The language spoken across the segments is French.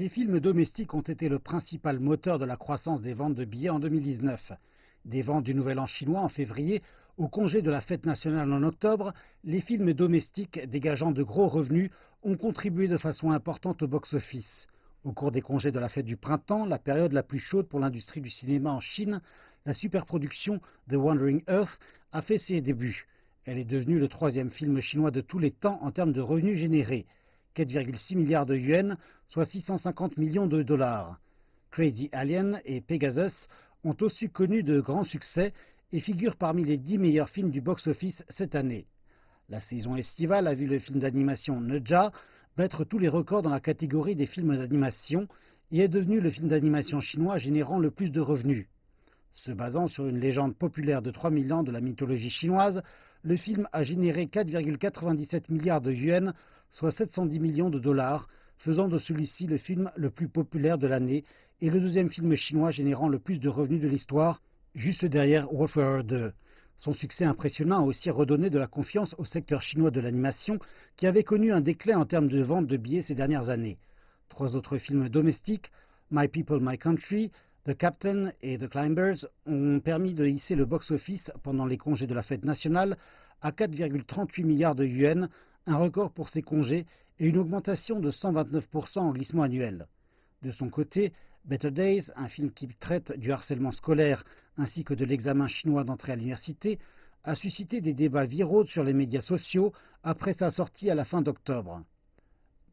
Les films domestiques ont été le principal moteur de la croissance des ventes de billets en 2019. Des ventes du Nouvel An chinois en février au congé de la fête nationale en octobre, les films domestiques dégageant de gros revenus ont contribué de façon importante au box-office. Au cours des congés de la fête du printemps, la période la plus chaude pour l'industrie du cinéma en Chine, la superproduction The Wandering Earth a fait ses débuts. Elle est devenue le troisième film chinois de tous les temps en termes de revenus générés. 4,6 milliards de yuan, soit 650 millions de dollars. Crazy Alien et Pegasus ont aussi connu de grands succès et figurent parmi les 10 meilleurs films du box-office cette année. La saison estivale a vu le film d'animation Ne Zha battre tous les records dans la catégorie des films d'animation et est devenu le film d'animation chinois générant le plus de revenus. Se basant sur une légende populaire de 3000 ans de la mythologie chinoise, le film a généré 4,97 milliards de yuan, soit 710 millions de dollars, faisant de celui-ci le film le plus populaire de l'année et le deuxième film chinois générant le plus de revenus de l'histoire, juste derrière Warfare 2. Son succès impressionnant a aussi redonné de la confiance au secteur chinois de l'animation qui avait connu un déclin en termes de vente de billets ces dernières années. Trois autres films domestiques, My People, My Country, The Captain et The Climbers, ont permis de hisser le box-office pendant les congés de la fête nationale à 4,38 milliards de yuan, un record pour ces congés et une augmentation de 129% en glissement annuel. De son côté, Better Days, un film qui traite du harcèlement scolaire ainsi que de l'examen chinois d'entrée à l'université, a suscité des débats viraux sur les médias sociaux après sa sortie à la fin d'octobre.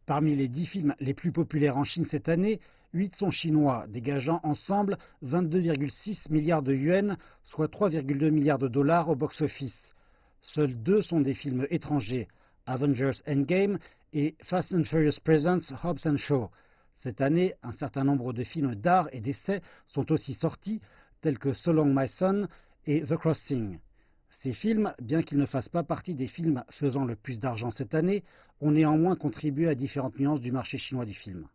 Parmi les 10 films les plus populaires en Chine cette année, 8 sont chinois, dégageant ensemble 22,6 milliards de yuan, soit 3,2 milliards de dollars au box-office. Seuls 2 sont des films étrangers, Avengers Endgame et Fast and Furious Presents Hobbs and Shaw. Cette année, un certain nombre de films d'art et d'essai sont aussi sortis, tels que So Long My Son et The Crossing. Ces films, bien qu'ils ne fassent pas partie des films faisant le plus d'argent cette année, ont néanmoins contribué à différentes nuances du marché chinois du film.